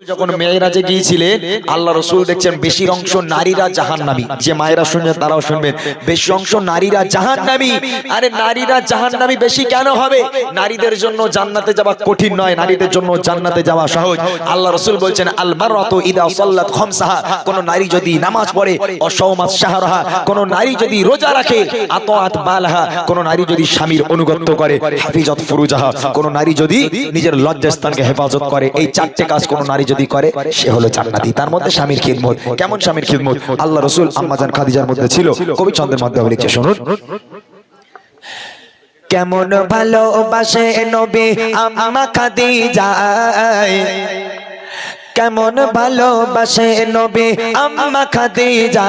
যখন মেয়েরাজে গিয়েছিলেন আল্লাহ রাসূল দেখছেন বেশি অংশ নারীরা জাহান্নামী। যে মায়েরা শুনছেন তারাও শুনবেন, বেশি অংশ নারীরা জাহান্নামী। আরে নারীরা জাহান্নামী বেশি কেন হবে? নারীদের জন্য জান্নাতে যাওয়া কঠিন নয়, নারীদের জন্য জান্নাতে যাওয়া সহজ। আল্লাহ রাসূল বলছেন আল মারআতু ইদা সাল্লাত খামসাহা, কোন নারী যদি নামাজ পড়ে, অসাওমাত শাহরাহা, কোন নারী যদি রোজা রাখে, আতাআত বালাহা, কোন নারী যদি স্বামীর অনুগত্য করে, হাফিজাত ফুরুজাহা, কোন নারী যদি নিজের লজ্জাস্থানকে হেফাজত করে, এই চারটি কাজ কোন নারী যদি করে সে হলো জান্নাতি। তার মধ্যে স্বামীর খিদমত। কেমন স্বামীর খিদমত? আল্লাহ রাসূল আম্মা জান খাদিজার মধ্যে ছিল। কবি ছন্দের মাধ্যমে লিখছে, শুনুন। কেমন ভালোবাসে নবী আম্মা খাদিজা, কেমন ভালোবাসে নবী আম্মা খাদিজা,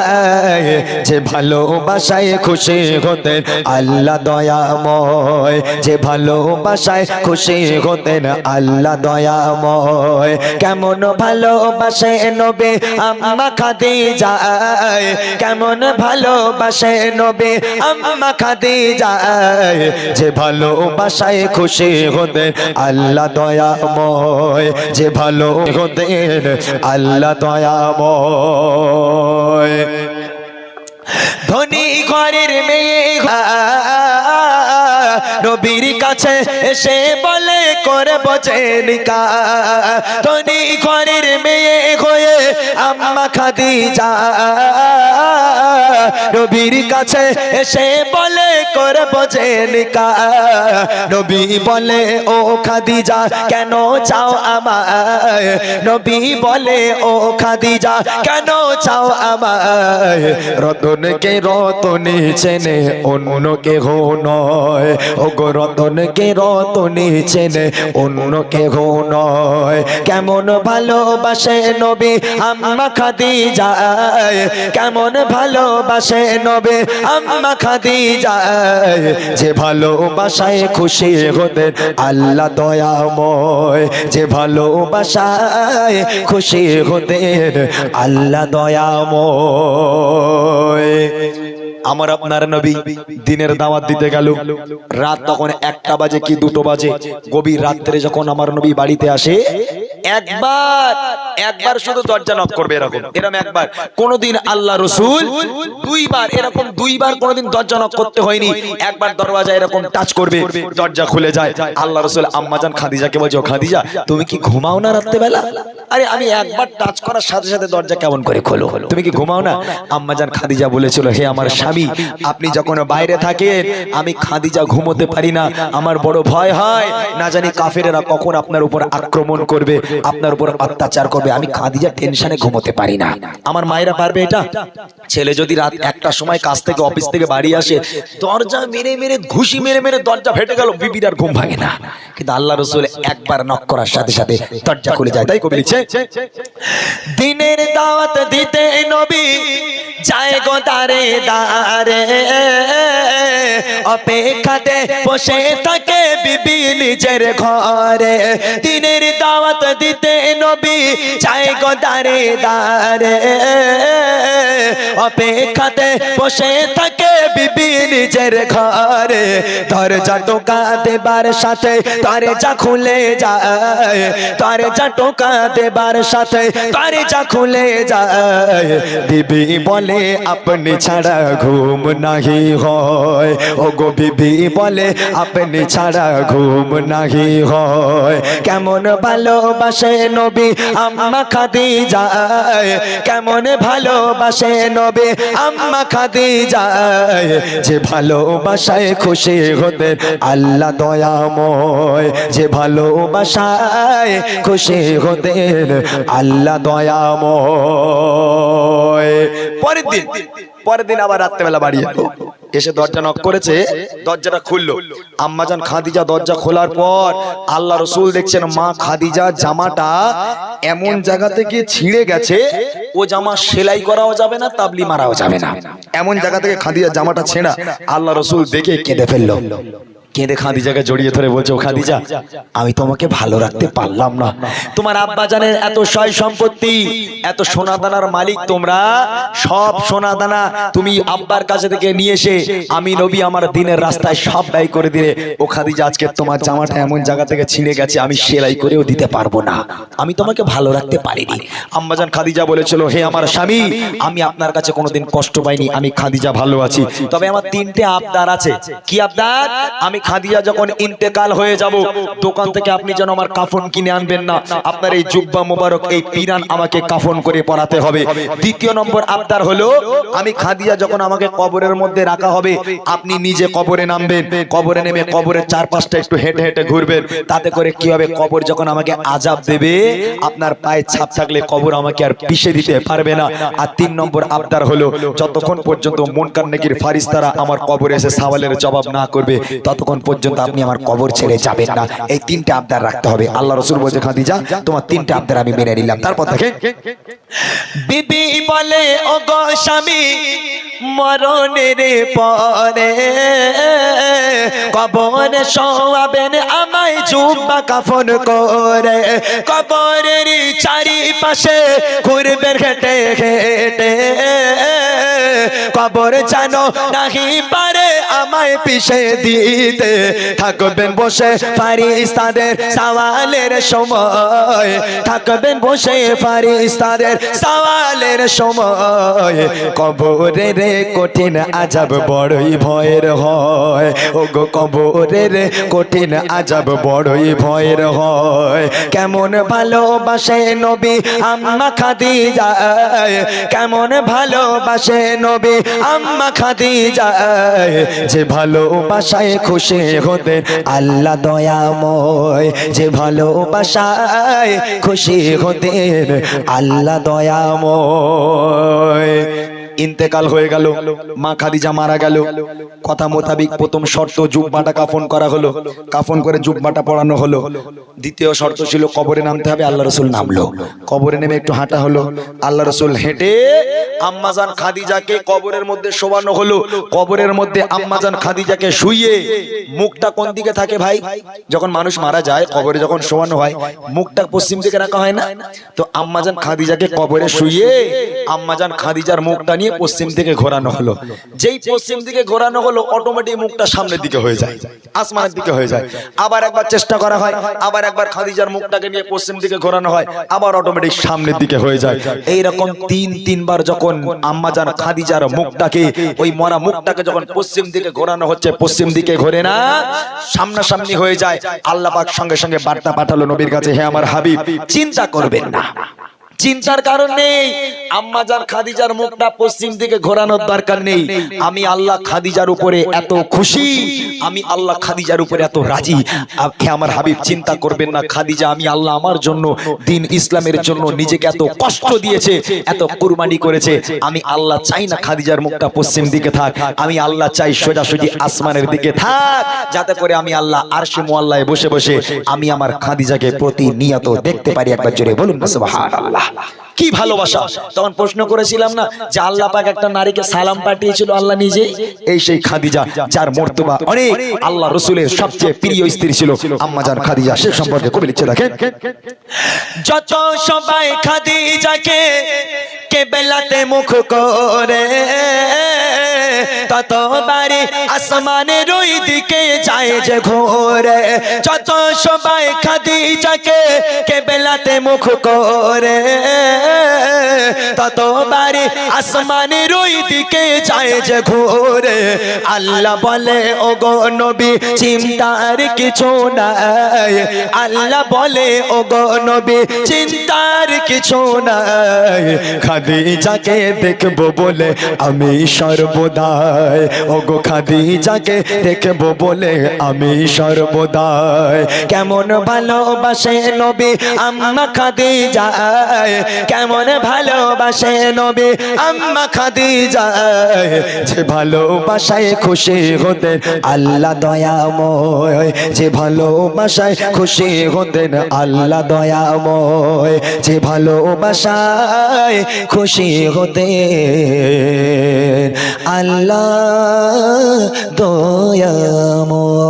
যে ভালোবাসায় খুশি হতেন আল্লাহ দয়াময়, যে ভালোবাসায় খুশি হতেন আল্লাহ দয়াময়। কেমন ভালোবাসে নবী আম্মা খাদিজা, কেমন ভালোবাসে নবী আম্মা খাদিজা, যে ভালোবাসায় খুশি হতেন আল্লাহ দয়াময়, যে ভালো হতেন আল্লাহ দয়াময়। ধনী ঘরের মেয়ে নবীর কাছে এসে বলে করব যে নিকাহ, ধনী ঘরের মেয়ে হয়ে আম্মা খাদিজা নবীর কাছে এসে বলে করব যে নিকাহ। নবী বলে ও খাদিজা কেন চাও আমায়, নবী বলে ও খাদিজা কেন চাও আমায়, রতনকে রতনী চেনে অন্য কেহ নয়, ও গো রতনকে রতনী চেনে অন্য কেহ নয়। কেমন ভালোবাসে নবী আম্মা খাদিজা, কেমন ভালোবাসে নবী আম্মা খাদিজা, যে ভালোবাসায় খুশি হতেন আল্লাহ দয়াময়, যে ভালোবাসায় খুশি হতেন আল্লাহ দয়াময়। আমার আপনার নবী দিনের দাওয়াত দিতে গেল, রাত তখন 1টা বাজে কি 2টো বাজে, গভীর রাত্রে যখন আমার নবী বাড়িতে আসে, একবার শুধু দরজা নক করবে, এরকম একবার। কোনদিন আল্লাহ রাসূল দুইবার কোনদিন দরজা নক করতে হয়নি, একবার দরওয়াজা এরকম টাচ করবে, দরজা খুলে যায়। আল্লাহ রাসূল আম্মা জান খাদিজাকে বলছে, খাদিজা তুমি কি ঘুমাও না রাত্রে বেলা? আরে আমি একবার টাচ করার সাথে সাথে দরজা কেমন করে খোলো, তুমি কি ঘুমাও না? আম্মা জান খাদিজা বলেছিল, হে আমার স্বামী, আপনি যখন বাইরে থাকেন আমি খাদিজা ঘুমোতে পারি না, আমার বড় ভয় হয়, না জানি কাফেরেরা কখন আপনার উপর আক্রমণ করবে, আপনার উপর অত্যাচার করবে, আমি খাদিজা টেনশনে ঘুমোতে পারি না। আমার মায়েরা পারবে এটা? ছেলে যদি রাত 1টার সময় কাজ থেকে অফিস থেকে বাড়ি আসে, দরজা মেরে মেরে ঘুষি মেরে মেরে দরজা ফেটে গেল, বিবির আর ঘুম ভাঙে না। কিন্তু আল্লাহ রাসূল একবার নক করার সাথে সাথে দরজা খুলে যায়। তাই কবি লিখছে, দিনের দাওয়াত দিতে নবী যায় গো দারে দারে, অপেক্ষাতে বসে থাকে বিবি নিজের ঘরে, দিনের দাওয়াত দিতে নবী যায় গো দারে দারে, অপেক্ষাতে বসে থাকে বিবি নিজের ঘরে, দরজা টোকা দেবার সাথে দরজা খুলে যায়, দরজা টোকা দেবার সাথে দরজা খুলে যায়, বিবি বলে আপনি ছাড়া ঘুম নাহি হয়, ও গো বিবি বলে আপনি ছাড়া ঘুম নাহি হয়। কেমন ভালোবাসে নবী আম্মা খাদিজা, কেমন ভালোবাসে নবী আম্মা খাদিজা, যে ভালোবাসায় খুশি হতেন আল্লাহ দয়াময়, যে ভালোবাসায় খুশি হতেন আল্লাহ দয়াময়। পরের দিন আবার রাত্রেবেলা বাড়ি এলো, এসে দরজা নক করেছে, দরজাটা খুললো। আম্মাজান খাদিজা দরজা খোলার পর আল্লাহ রাসূল দেখছেন মা খাদিজা জামাটা এমন জায়গা থেকে ছিঁড়ে গেছে, ও জামা সেলাই করাও যাবে না, তাবলি মারাও যাবে না, এমন জায়গা থেকে খাদিজা জামাটা ছেঁড়া। আল্লাহ রাসূল দেখে কেঁদে ফেললো। কেঁদে খাদিজাকে জড়িয়ে ধরে বলছে, ও খাদিজা, আমি তোমাকে ভালো রাখতে পারলাম না। তোমার আব্বা জানের এত সয় সম্পত্তি, এত সোনাদানার মালিক তোমরা, সব সোনাদানা তুমি আব্বার কাছে থেকে নিয়ে এসে আমি নবী আমার দিনের রাস্তায় সব ব্যয় করে দিলে। ও খাদিজা, আজকে তোমার জামাটা এমন জায়গা থেকে ছিঁড়ে গেছে, আমি সেলাই করেও দিতে পারবো না, আমি তোমাকে ভালো রাখতে পারিনি। আম্মাজান খাদিজা বলেছিল, হে আমার স্বামী, আমি আপনার কাছে কোনোদিন কষ্ট পাইনি, আমি খাদিজা ভালো আছি, তবে আমার তিনটে আবদার আছে। কি আবদার? আমি খাদিজা যখন ইন্তেকাল হয়ে যাব, দোকান থেকে আপনি যেন আমার কাফন কিনে আনবেন না, আপনার এই জুব্বা মোবারক, এই পিরান আমাকে কাফন করে পরাতে হবে। দ্বিতীয় নম্বর আবদার হলো, আমি খাদিজা যখন আমাকে কবরের মধ্যে রাখা হবে, আপনি নিজে কবরে নামবেন, কবরে নেমে কবরের চারপাশটা একটু হেঁটে হেঁটে ঘুরবেন, তাতে করে কি হবে, কবর যখন আমাকে আযাব দেবে, আপনার পায়ে ছাপ থাকলে কবর আমাকে আর পিষে দিতে পারবে না। আর তিন নম্বর আবদার হলো, যতক্ষণ পর্যন্ত মুনকার নেকির ফারিস্তারা আমার কবরে এসে সওয়ালের জবাব না করবে, ততক্ষণ পর্যন্ত আপনি আমার কবর ছেড়ে যাবেন না। এই তিনটে আবদার রাখতে হবে। আল্লাহ রাসূল বলছে, খাদিজা, তোমার তিনটে আবদার আমি মেনে নিলাম। তারপর দেখেন, বিবি বলে, ও গো স্বামী, মরণের পরে কবরে শোয়াবেন আমায় জুব্বা কাফন করে, কবরের চারিপাশে ঘুরবেন হেঁটে হেঁটে, কবর জানো নাহি পারে আমায় পিষে দিতে, থাকবেন বসে ফারিস্তাদের সওয়ালের সময়, থাকবেন বসে ফারিস্তাদের সওয়ালের সময়, কবরের কঠিন আযাব বড়ই ভয়ের হয়, ও গো কবরের কঠিন আযাব বড়ই ভয়ের হয়। কেমন ভালোবাসে নবী আম্মা খাদিজা, কেমন ভালোবাসে নবী আম্মা খাদিজা, যে ভালোবাসায় খুশি হতেন আল্লাহ দয়াময়, যে ভালোবাসায় খুশি হতেন আল্লাহ দয়াময়। ইন্তেকাল হয়ে গেল, মা খাদিজা মারা গেল। কথা মোতাবিক প্রথম শর্ত জুব্বাটা কাফন করা হলো, কাফন করে জুব্বাটা পরানো হলো। দ্বিতীয় শর্ত ছিল কবরে নামতে হবে। আল্লাহ রাসূল নামলো, কবরে নেমে একটু হাঁটা হলো। আল্লাহ রাসূল হেঁটে আম্মাজান খাদিজাকে কবরের মধ্যে শোয়ানো হলো। কবরের মধ্যে আম্মাজান খাদিজাকে শুইয়ে, মুখটা কোন দিকে থাকে ভাই? যখন মানুষ মারা যায়, কবরে যখন শোয়ানো হয়, মুখটা পশ্চিম দিকে রাখা হয় না? তো আম্মাজান খাদিজাকে কবরে শুইয়ে আম্মাজান খাদিজার মুখটা নিয়ে পশ্চিম দিকে ঘোরানো হলো। যেই পশ্চিম দিকে ঘোরানো হলো, অটোমেটিক মুখটা সামনের দিকে হয়ে যায়, আসমানের দিকে হয়ে যায়। আবার একবার চেষ্টা করা হয়, আবার একবার খাদিজার মুখটাকে নিয়ে পশ্চিম দিকে ঘোরানো হয়, আবার অটোমেটিক সামনের দিকে হয়ে যায়। এইরকম তিনবার যখন আম্মাজান খাদিজার মুখটাকে, ওই মরা মুখটাকে যখন পশ্চিম দিকে ঘোরানো হচ্ছে, পশ্চিম দিকে ঘোরে না, সামনাসামনি হয়ে যায়। আল্লাহ পাক সঙ্গে সঙ্গে বার্তা পাঠালো নবীর কাছে, হে আমার হাবিব, চিন্তা করবেন না, চিন্তার কারণ নেই, আম্মাজান খাদিজার মুখটা পশ্চিম দিকে ঘোরানোর দরকার নেই। আমি আল্লাহ খাদিজার উপরে এত খুশি, আমি আল্লাহ খাদিজার উপরে এত রাজি। আপনি আমার হাবিব চিন্তা করবেন না, খাদিজা আমি আল্লাহ আমার জন্য, দিন ইসলামের জন্য নিজেকে এত কষ্ট দিয়েছে, এত কুরবানি করেছে। আমি আল্লাহ চাই না খাদিজার মুখটা পশ্চিম দিকে থাক, আমি আল্লাহ চাই সোজাসুজি আসমানের দিকে থাক, যাতে করে আমি আল্লাহ আরশে মুআল্লায় বসে বসে আমি আমার খাদিজাকে প্রতিনিয়ত দেখতে পারি। একবার জোরে বলুন না সুবহানাল্লাহ। কি ভালোবাসা! তখন প্রশ্ন করেছিলাম না যে আল্লাহ পাক একটা নারীকে সালাম পাঠিয়েছিল আল্লাহ নিজে, এই সেই খাদিজা, যার মর্তবা অনেক। আল্লাহ রাসূলের সবচেয়ে প্রিয় স্ত্রী ছিল আম্মাজান খাদিজা। সে সম্পর্কে কবি লিখছে, দেখেন, যত সবাই খাদিজাকে কেবলাতে মুখ করে, ততবারই আসমানের ওই দিকে যায় যে ঘোরে, যত সবাই খাদিজাকে কেবলাতে মুখ করে, ততবারই আসমানের ওই দিকে যায় যে ঘোরে। আল্লাহ বলে, ও গো নবী, চিন্তার কিছু নাই, আল্লাহ বলে, ও গো নবী, চিন্তার কিছু নাই, খাদিজাকে দেখবো বলে আমি সর্বদাই, ও গো খাদিজাকে দেখবো বলে আমি সর্বদাই। কেমন ভালোবাসে নবী আম্মা খাদিজা, কেমন ভালোবাসে ভালোবাসে নবী আম্মা খাদিজা যে ভালোবাসায় খুশি হতেন আল্লাহ দয়াময় যে ভালোবাসায় খুশি হতেন আল্লাহ দয়াময় যে ভালোবাসায় খুশি হতেন আল্লাহ দয়াময়।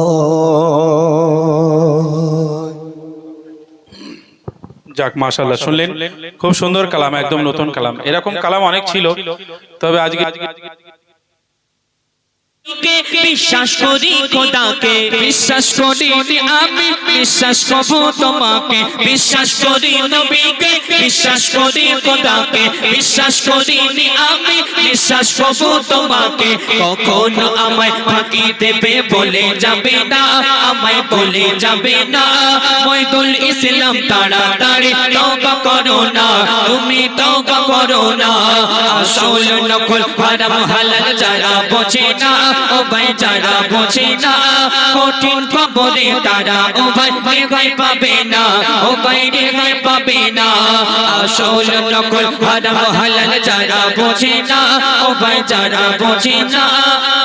যাক মাশাআল্লাহ, শুনলেন খুব সুন্দর কালাম, একদম নতুন কালাম। এরকম কালাম অনেক ছিল, তবে আজকে বিশ্বাস করি খোদাকে, বিশ্বাস করি আমি, বিশ্বাস করব তোমাকে, বিশ্বাস করি নবীকে, বিশ্বাস করি খোদাকে, বিশ্বাস করি আমি, বিশ্বাস করব তোমাকে। কখনো আমায় ফাঁকি দেবে বলে যাবে না, আমায় বলে যাবে না। মইদুল ইসলাম তাড়াতাড়ি তওবা করো না, তুমি তওবা করো না। আসল নকল হারাম হালাল যারা বোঝে না, ও ভাই যারা বোঝে না, কঠিন কবরে তারা ও ভাই রেহাই পাবে না, ও ভাই রেহাই পাবে না। আসল নকল হারাম হালাল যারা বোঝে না, ও ভাই যারা বোঝে না,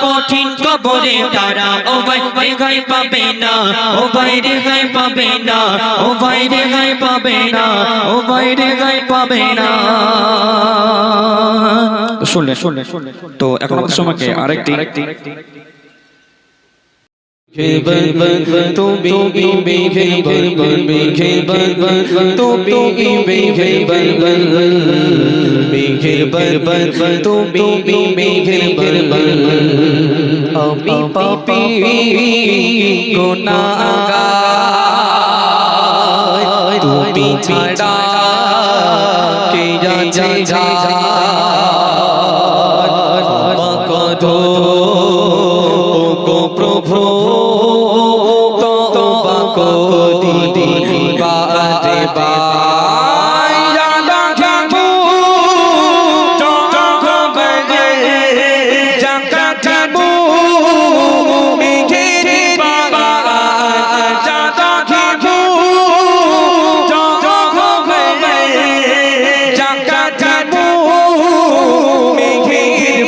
কঠিন কবরে তারা ও ভাই রেহাই পাবে না, ও ভাই রেহাই পাবে না, ও ভাই রেহাই পাবে না, ও ভাই রেহাই পাবে না। শুনলেন তো এখন আমাদের সময়কে আরেকটি তুমি ছাড়া কে জানে গো প্রভু তওবা করি বারে বাই জাগাবো তওবা জাগাবো মেঘের বাবা জাগাবো তওবা জাগাবো মেঘের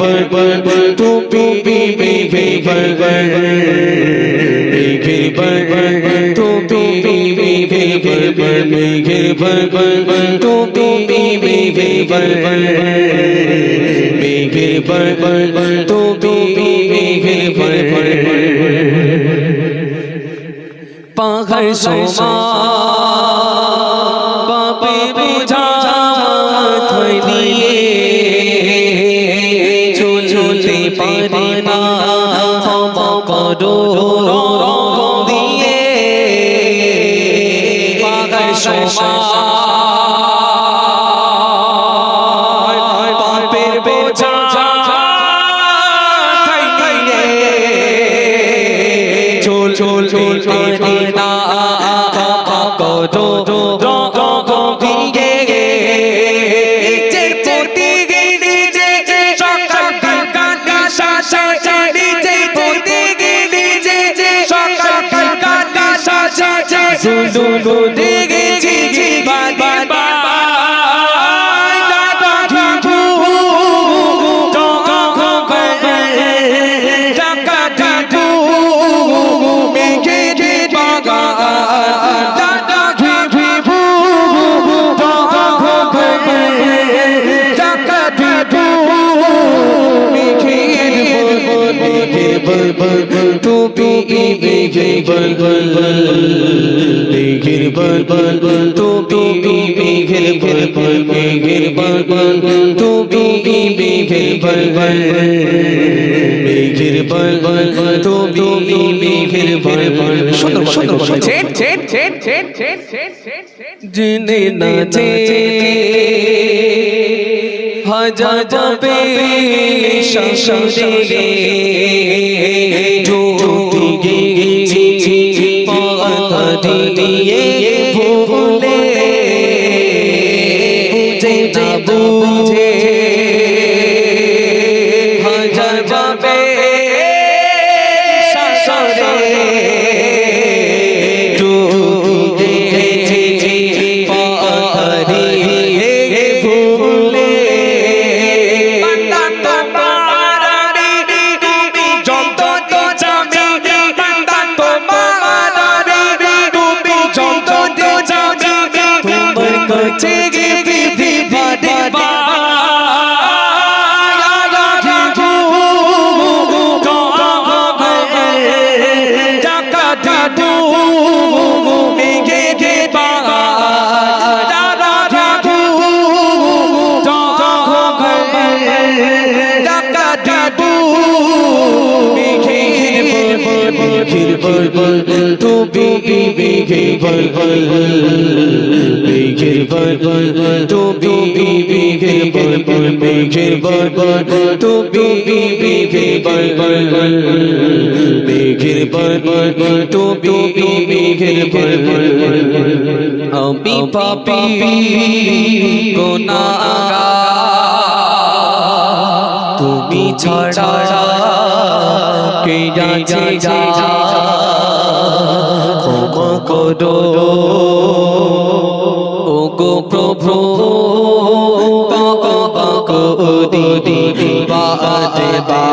বাবা তুমি মেঘের বাবা মেঘের বাবা তুমি মেঘের বাবা মেঘের বাবা তুমি মেঘের বাবা মেঘের বাবা তুমি মেঘের বাবা পাহাড় সোমা বাপে বোঝা থইলিয়ে চলতে পারি না ক্ষমা করো দিয়ে পাহাড় সোমা পাপের বোঝা চলতে পারি না ক্ষমা করো দিয়ে সুন্দর দেখেছি বাবা তুমি মেঘের বাবা মেঘের বাবা তুমি মেঘের বাবা মেঘের বাবা তুমি মেঘের বাবা মেঘের বাবা তুমি মেঘের বাবা সুন্দর জেনে না জেনে হাজার যাবে শাশুড়ে জ্যোতি গেছি পাখি দিয়ে ভুলে বুঝে না বুঝে হাজার যাবে শাশুড়ে জ্যোতি গেছি পাখি দিয়ে মেঘের বল তুমি মেঘের বল মেঘের বল তুমি মেঘের বল মেঘের বল তুমি মেঘের বল আমি পাপী গুনাহগার তুমি ছাড়া কে আছে ক্ষমা করো ও গো প্রভু পাপা করি বাদে বা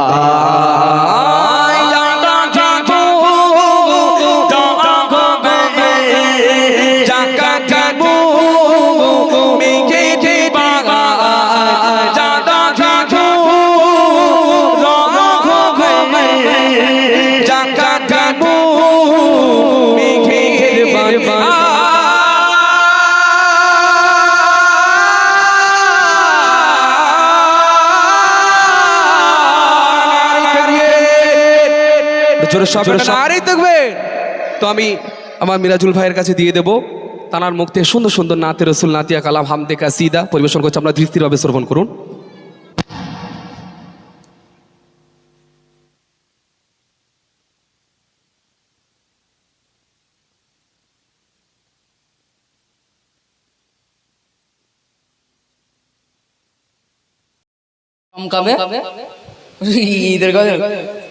তো আমি আমার মিরাজুল ভাইয়ের কাছে দিয়ে দেব তানার মুখ থেকে সুন্দর সুন্দর নাতে রসুল নাতিয়া কালাম হামদে কাসিদা পরিবেশন করছে আপনারা ধীর স্থিরভাবে শ্রবণ করুন। ঈদের গজল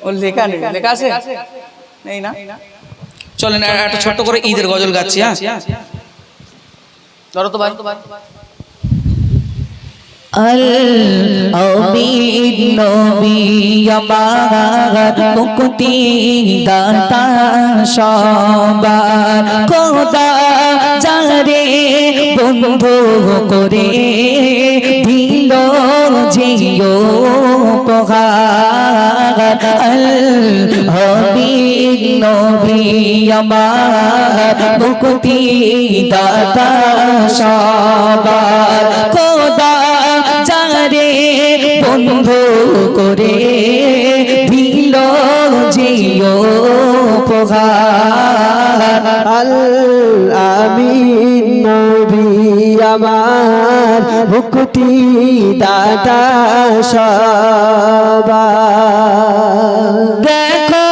ওর লেখা নেই, লেখা আছে নেই না? চলেন একটা ছোট্ট করে ঈদের গজল গাচ্ছি। হ্যাঁ ধরো তো ভাই। আল-আমিন নবী আমার মুক্তি দাতা সবার খোদা যারে বন্ধু করে দিল জিও উপহার আল-আমিন নবী আমার মুক্তি দাতা সবার খোদা যারে বন্ধু করে দিল জিও উপহার আল-আমিন নবী আমার মুক্তি দাতা সবার দেখো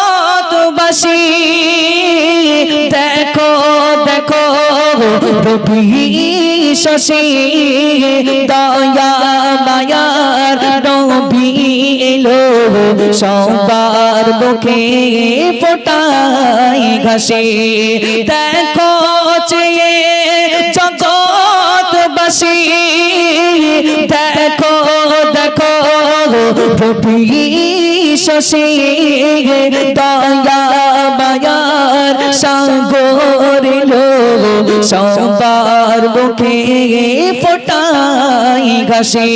জগৎবাসী দেখো দেখো রবি শশী দয়া মায়ার নবী এলো সবার মুখে ফোটাই ঘাসে দেখো চেয়ে জগৎবাসী দেখো দেখো রবি শশী দয়া মায়ার সাগর লো সবার মুখে ফোটাই ঘাসে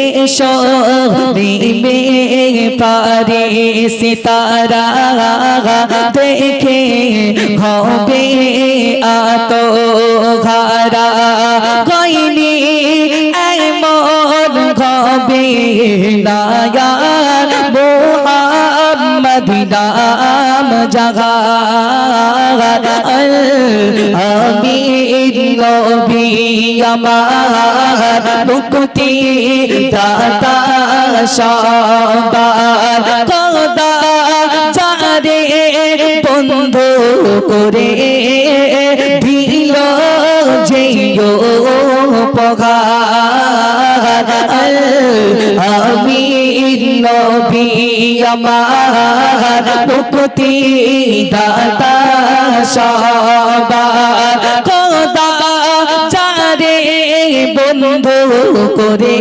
এসো দিবে পারে সিতারা দেখে হবে আত ঘারা কইনি এমন হবে নায়ার মোহাম্মদ নাম জাগার আমিন নবী আমার মুক্তি দাতা সবার খোদা যারে বন্ধু করে দিল জিও উপহার আমিন নবী আমার মুক্তি দাতা সবার খোদা যারে বন্ধু করে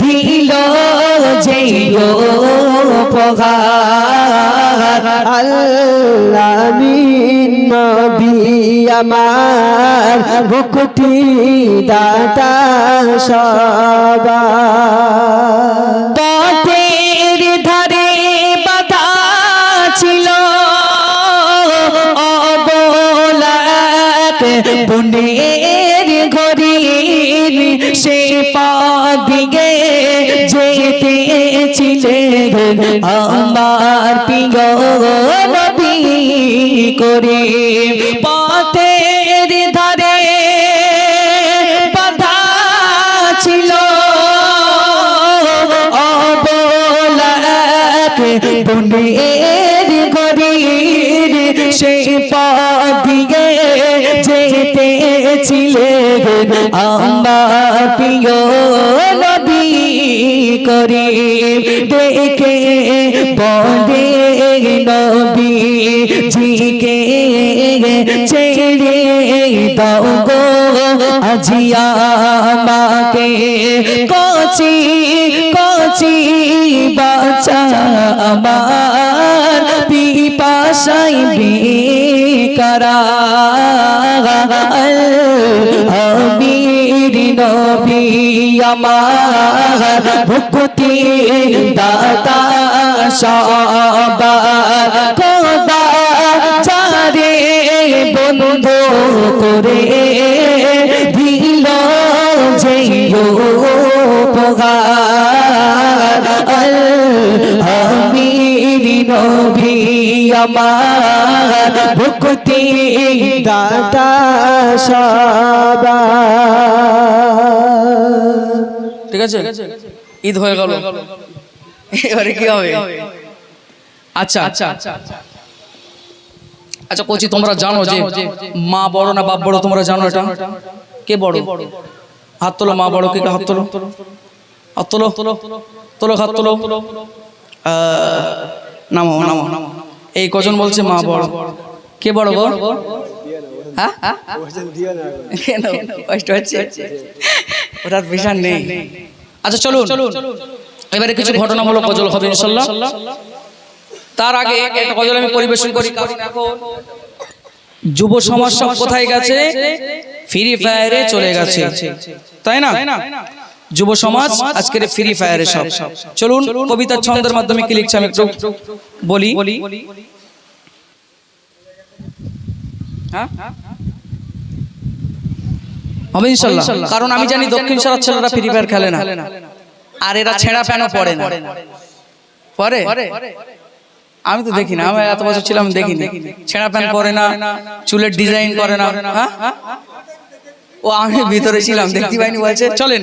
দিল জিও উপহার আল-আমিন নবী আমার মুক্তি দাতা সবার পথের ধারে বাধা ছিল অবলাক বনের ঘরের সে পথ দিয়ে যেতেছিলেন আমার প্রিয় নবী করে পথের ধারে বাধা ছিল অবলাক বনের ঘরের সেই পথ দিয়ে যেতেছিলেন আমার প্রিয় নবী করে দেখে বলে নবী জিকে ছেড়ে দাও গো আজিয়া আমাকে কচি কচি বাচ্চা আমার পিপাসাই বেকারা আমির নবী আমার ভক্তি দাতা সবার খোদা চারে বন্ধ করে দিল যে উপহার আমির নবী আমার ভক্তি দাতা সবার। ঠিক আছে, ঈদ হয়ে গেল, এবারে কি হবে? আচ্ছা আচ্ছা আচ্ছা কোচি, তোমরা জানো যে মা বড় না বাপ বড়? তোমরা জানো এটা? কে বড়? হাত তোলো। মা বড়, কে হাত তোলো? হাত তোলো, তোলো হাত তোলো। নামো নামো। এই কজন বলছে মা বড়? কে বড় গো? হ্যাঁ কেন কষ্ট হচ্ছে? ওটার বিশাল নেই। আচ্ছা চলুন, এবারে কিছু ঘটনামূলক গজল হবে ইনশাআল্লাহ। তার আগে একটা গজল আমি পরিবেশন করি। যুব সমাজ সব কোথায় গেছে? ফ্রি ফায়ারে চলে গেছে, তাই না? যুব সমাজ আজকের ফ্রি ফায়ারে সব। চলুন কবিতার ছন্দের মাধ্যমে কি লিখছে আমি একটু বলি। হ্যাঁ হবে ইনশাআল্লাহ, কারণ আমি জানি দক্ষিণ সারার ছেলেরা ফ্রি ফায়ার খেলে না, আর এরা ছেঁড়া প্যানও পরে না। পরে আমি তো দেখি না, আমি এত বছর ছিলাম দেখিনি। ছেঁড়া প্যান্ট পরে না, চুলের ডিজাইন করে না। ও আমি ভিতরে ছিলাম, দেখতে পাইনি বলছে। চলেন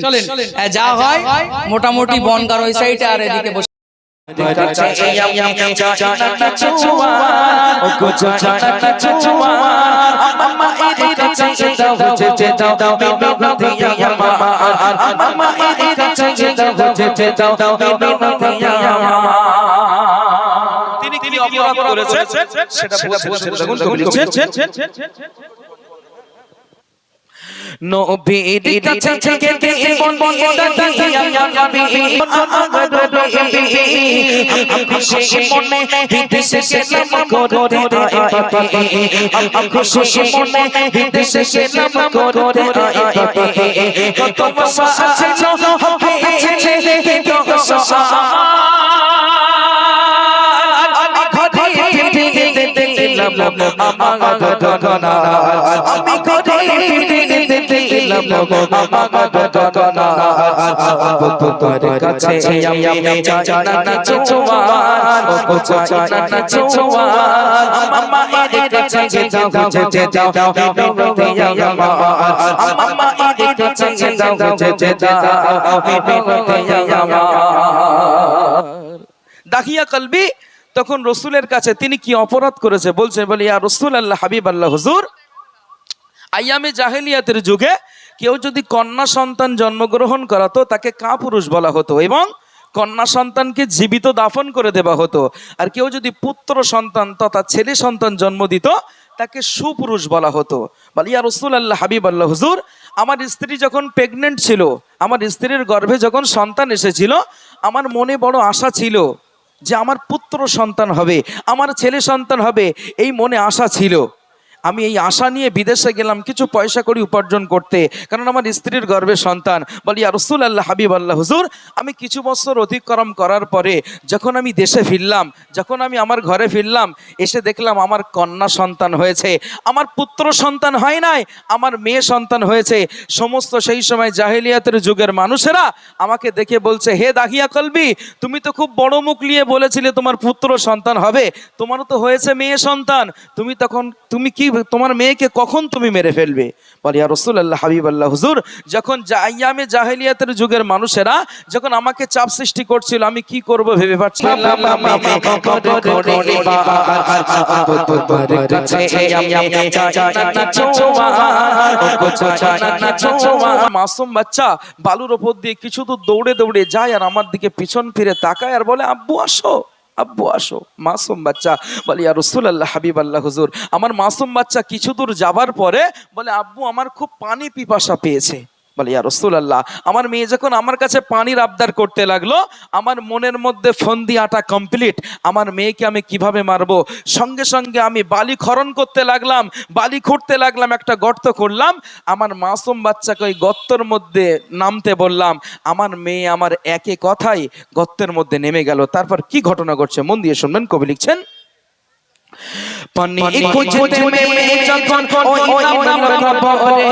যা হয় মোটামুটি বনগার ওই সাইডে, আর এদিকে বসে তিনি কি অপরাধ করেছেন সেটা বলছেন, দেখুন কবি লিখছেন। নবীর কাছে যেতে বন্ধে ডাকি আমি আমি খুশি মনে বিদেশে গেলাম করতে আইপাতি খুশি মনে বিদেশে গেলাম করতে আইপাতি কত মশা আছে হবে ছেলে কিন্তু আমার গগনা আমি ঘরে ফিরে দিলাম গগনা তোর কাছে আমি চাই না চুমার ও চাই না চুমার মামা এর কাছে যেতে দাও বিনতি আমার মামা এর কাছে যেতে দাও বিনতি আমার। দাহিয়া কলবি তখন রসুলের কাছে তিনি কি অপরাধ করেছে বলছে, বলে ইয়া রসুল আল্লাহ হাবিব আল্লাহ হুজুর, আইয়ামে জাহেলিয়াতের যুগে কেউ যদি কন্যা সন্তান জন্মগ্রহণ করাতো তাকে কাপুরুষ বলা হতো এবং কন্যা সন্তানকে জীবিত দাফন করে দেওয়া হতো। আর কেউ যদি পুত্র সন্তান তথা ছেলে সন্তান জন্ম দিত তাকে সুপুরুষ বলা হতো। বলে ইয়া রসুল আল্লাহ হাবিব আল্লাহ হুজুর, আমার স্ত্রী যখন প্রেগনেন্ট ছিল, আমার স্ত্রীর গর্ভে যখন সন্তান এসেছিল, আমার মনে বড় আশা ছিল যে আমার পুত্র সন্তান হবে, আমার ছেলে সন্তান হবে, এই মনে আশা ছিল। আমি এই আশা নিয়ে বিদেশে গেলাম কিছু পয়সা করি উপার্জন করতে, কারণ আমার স্ত্রীর গর্ভে সন্তান। বলি ইয়া রাসূলুল্লাহ, হাবিব আল্লাহ হুজুর, আমি কিছু বছর অতিক্রম করার পরে যখন আমি দেশে ফিরলাম, যখন আমি আমার ঘরে ফিরলাম, এসে দেখলাম আমার কন্যা সন্তান হয়েছে, আমার পুত্র সন্তান হয় নাই, আমার মেয়ে সন্তান হয়েছে। সমস্ত সেই সময় জাহেলিয়াতের যুগের মানুষেরা আমাকে দেখে বলছে, হে দাহিয়া কলবি, তুমি তো খুব বড় মুখ নিয়ে বলেছিলে তোমার পুত্র সন্তান হবে, তোমারও তো হয়েছে মেয়ে সন্তান, তুমি কি তোমার মেয়েকে কখন তুমি মেরে ফেলবে? বলি ইয়া রাসূলুল্লাহ, হাবিব আল্লাহ হুজুর, যখন আইয়ামে জাহেলিয়াতের যুগের মানুষেরা যখন আমাকে চাপ সৃষ্টি করছিল, আমি কি করব ভেবে পাচ্ছিলাম মাসুম বাচ্চা বালুর ওপর দিয়ে কিছু দূর দৌড়ে দৌড়ে যায় আর আমার দিকে পিছন ফিরে তাকায় আর বলে, আব্বু আসো, আব্বু আসো। মাসুম বাচ্চা। বলি ইয়া রাসূলুল্লাহ, হাবিব আল্লাহ হুজুর, আমার মাসুম বাচ্চা কিছু দূর যাবার পরে বলে, আব্বু আমার খুব পানি পিপাসা পেয়েছে। বলি ইয়া রাসূলুল্লাহ, আমার মেয়ে যখন আমার কাছে পানির আবদার করতে লাগলো, আমার মনের মধ্যে ফন্দি আটা কমপ্লিট, আমার মেয়েকে আমি কিভাবে মারবো। সঙ্গে সঙ্গে আমি বালি খনন করতে লাগলাম, বালি খুঁড়তে লাগলাম, একটা গর্ত করলাম, আমার মাসুম বাচ্চাকে ওই গর্তের মধ্যে নামতে বললাম, আমার মেয়ে আমার একে কথাই গর্তের মধ্যে নেমে গেল। তারপর কি ঘটনা ঘটছে মন দিয়ে শুনবেন। কবি লিখছেন, পানি খুঁজতে মেয়ে যখন ওই নামল কবরে,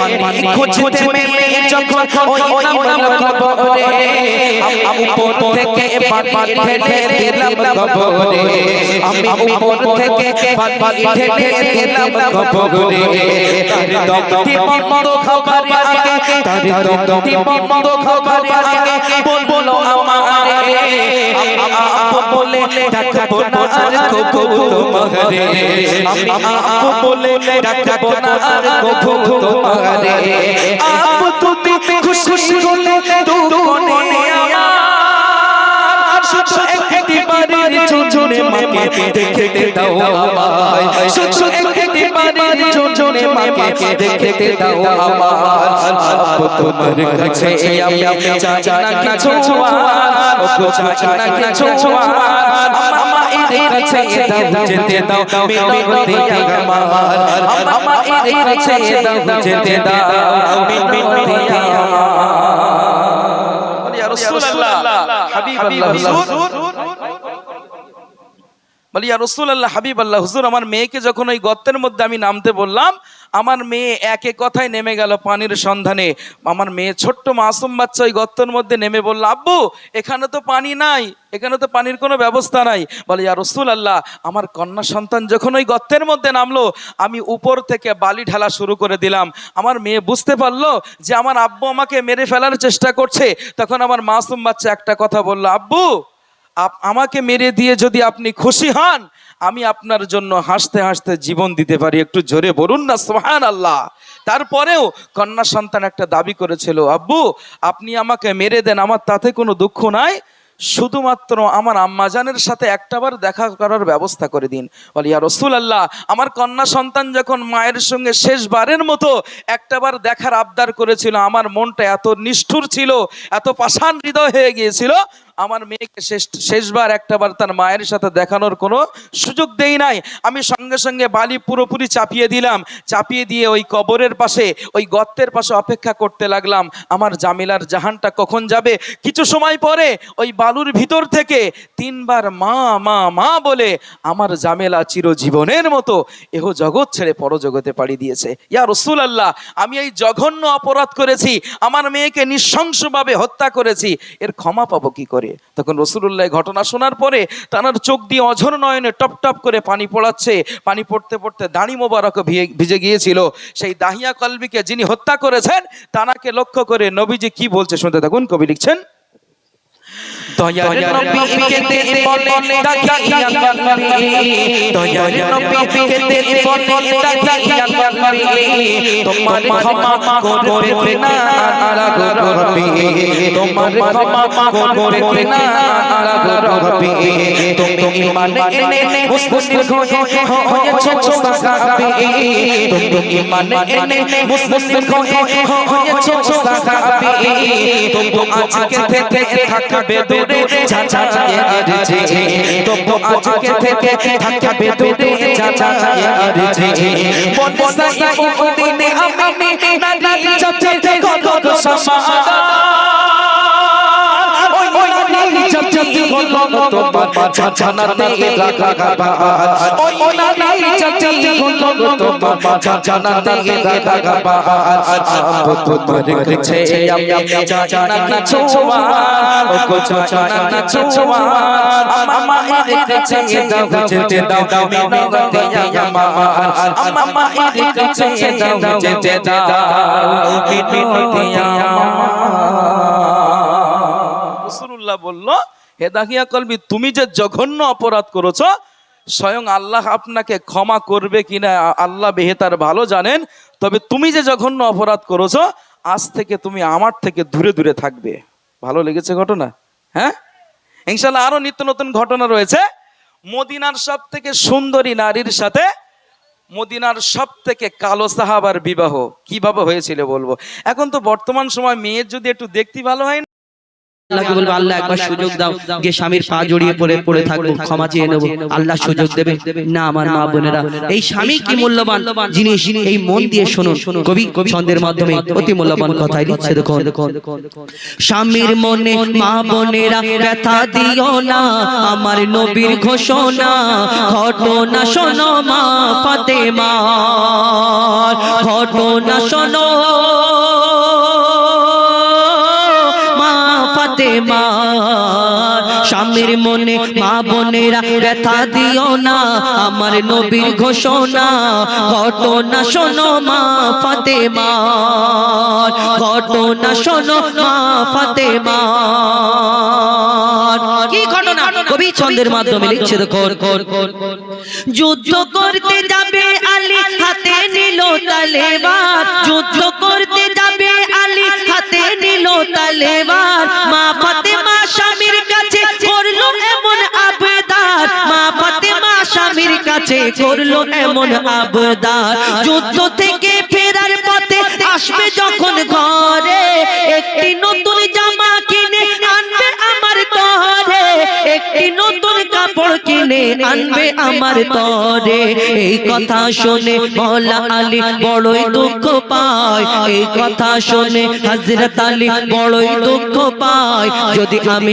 পানি খুঁজতে মেয়ে যখন ওই নামল কবরে, আমি উপর থেকে পানি ঢেলে দিলাম কবরে, আমি উপর থেকে পানি ঢেলে দিলাম কবরে। তার দমটি বন্ধ খবরে আগে, তার দমটি বন্ধ খবরে আগে বলবো আমারে, আপু বলে ডাকবো না আর কবু তোমারে, আপু বলে ডাকবো না আর কবু তোমারে। আপু তুমি খুশি হলে দুঃখনে আমার, শুধু একটি বারের জন্য মাকে দেখতে দাও আমায়, শুধু একটি বারের জন্য মাকে দেখতে দাও আমায়। আপু তোমার কাছে আমি চাই না কিছু আর, ও চাই না কিছু আর, মায়ের কাছে দাও যেতে দাও মিনতি আমার, মায়ের কাছে দাও যেতে দাও মিনতি আমার। বলি ইয়া রাসূলুল্লাহ, হাবিব আল্লাহ হুজুর, বলি ইয়া রাসূলুল্লাহ, হাবিব আল্লাহ হুজুর, আমার মেয়েকে যখন ওই গর্তের মধ্যে আমি নামতে বললাম, আমার মেয়ে একে কথায় নেমে গেল পানির সন্ধানে। আমার মেয়ে ছোট্ট মাসুম বাচ্চা ওই গর্তের মধ্যে নেমে বলল, আব্বু এখানে তো পানি নাই, এখানে তো পানির কোনো ব্যবস্থা নাই। বলে ইয়া রাসূলুল্লাহ, আমার কন্যা সন্তান যখন ওই গর্তের মধ্যে নামলো, আমি উপর থেকে বালি ঢালা শুরু করে দিলাম। আমার মেয়ে বুঝতে পারলো যে আমার আব্বু আমাকে মেরে ফেলার চেষ্টা করছে। তখন আমার মাসুম বাচ্চা একটা কথা বলল, আব্বু আমাকে মেরে দিয়ে যদি আপনি খুশি হন, আমি আপনার জন্য হাসতে হাসতে জীবন দিতে পারি। একটু জোরে বলুন না সুবহানাল্লাহ। তারপরেও কন্যা সন্তান একটা দাবি করেছিল, আব্বু আপনি আমাকে মেরে দেন, আমার তাতে কোনো দুঃখ নাই, শুধুমাত্র আমার আম্মাজানের সাথে একটাবার দেখা করার ব্যবস্থা করে দিন। বলি ইয়া রাসূলুল্লাহ, আমার কন্যা সন্তান যখন মায়ের সঙ্গে শেষবারের মতো একটাবার দেখার আবদার করেছিল, আমার মনটা এত নিষ্ঠুর ছিল, এত পাষাণ হৃদয় হয়ে গিয়েছিল, আমার মেয়েকে শেষবার একটাবার তার মায়ের সাথে দেখানোর কোনো সুযোগ দেই নাই। আমি সঙ্গে সঙ্গে বালি পুরোপুরি চাপিয়ে দিলাম, চাপিয়ে দিয়ে ওই কবরের পাশে, ওই গর্তের পাশে অপেক্ষা করতে লাগলাম আমার জামিলার জাহানটা কখন যাবে। কিছু সময় পরে ওই বালুর ভিতর থেকে তিনবার মা মা মা বলে আমার জামেলা চিরজীবনের মতো এহ জগৎ ছেড়ে পরজগতে পাড়ি দিয়েছে। ইয়া রাসূলুল্লাহ, আমি এই জঘন্য অপরাধ করেছি, আমার মেয়েকে নৃশংসভাবে হত্যা করেছি, এর ক্ষমা পাবো কি করে? তখন রাসূলুল্লাহ ঘটনা শোনার পরে তার চোখ দিয়ে অঝর নয়নে টপ টপ করে পানি পড়াচ্ছে, পানি পড়তে পড়তে দাড়ি মোবারক ভিজে গিয়েছিল। সেই দাহিয়া কলবিকে যিনি হত্যা করেছেন তানাকে লক্ষ্য করে নবীজি কি বলছে শুনতে থাকুন। কবি লিখছেন, দয়ার নবীকে তেরে বলে দাহিয়া কলবি, দয়ার নবীকে তেরে বলে দাহিয়া কলবি, তোমার ক্ষমা করবে কিনা রব্বি তোমার ক্ষমা করবে কিনা রব্বি তুমি ঈমান এনে মুসলিম হয়েছো সাহাবী তুমি ঈমান এনে মুসলিম হয়েছো সাহাবী তবু আজকে থেকে থাকবে দূরে জানায়ে আরজি তবু আজকে থেকে থাকবে দূরে জানায়ে আরজি বনে সাইফুদ্দিন আমি নারী জাতির কত সম্মান ওই নারী জাতি হলো তোমার জানাতে রাখা ওই নারী জাতি হলো তোমার জানাতে রাখা আব তোমার কাছে আমি জানা কিছু ও কিছু জানা কিছু আমা এর কাছে দাও যেতে দাও মিনতে আমার আমা এর কাছে দাও যেতে দাও মিনতে রাসূলুল্লাহ বলল হে দাহিয়া কলবি তুমি যে জঘন্য অপরাধ করেছো স্বয়ং আল্লাহ আপনাকে ক্ষমা করবে কিনা আল্লাহ বেহেতার ভালো জানেন তবে তুমি যে জঘন্য অপরাধ করেছো আজ থেকে তুমি আমার থেকে দূরে দূরে থাকবে ভালো লেগেছে ঘটনা হ্যাঁ ইনশাআল্লাহ আরো নিত্য নতুন ঘটনা রয়েছে মদিনার সব থেকে সুন্দরী নারীর সাথে মদিনার সব থেকে কালো সাহাবার বিবাহ কিভাবে হয়েছিল বলবো এখন তো বর্তমান সময় মেয়ের যদি একটু দেখতে ভালো হয় আল্লাহকে বলবো আল্লাহ একবার সুযোগ দাও যে স্বামীর পা জড়িয়ে পড়ে থাকবো ক্ষমা চেয়ে নেবো আল্লাহ সুযোগ দেবে না আমার মা বোনেরা এই স্বামী কি মূল্যবান জিনিস এই মন দিয়ে শুনুন কবি ছন্দের মাধ্যমে অতি মূল্যবান কথাই লিখছে দেখুন স্বামীর মনে মা বোনেরা ব্যথা দিও না আমার নবীর ঘোষণা ঘটনা শোনো মা ফাতেমা ঘটনা শোনো ফাতেমা স্বামীর মনে মা বোনেরা ব্যথা দিও না আমার নবীর ঘোষণা ঘটনা শোনো মা ফাতেমা ঘটনা শোনো মা ফাতেমা কি ঘটনা কবি ছন্দের মাধ্যমে লিখছে দেখুন যুদ্ধ করতে যাবে আলী হাতে নিল তলোয়ার যুদ্ধ করতে যাবে আলী হাতে নিল তলোয়ার মা ফাতেমা স্বামীর কাছে করলো এমন আবদার মা ফাতেমা স্বামীর কাছে করলো এমন আবদার যুদ্ধ থেকে ফেরার পথে আসবে যখন ঘরে একটি নতুন জামা কিনে আনবে আমার তরে একটি নতুন কাপড় কিনে আনবে আমার তরে এই কথা শুনে মওলা আলী বড়ই দুঃখ পায় এই কথা শুনে হযরত আলী বড়ই দুঃখ পায় যদি আমি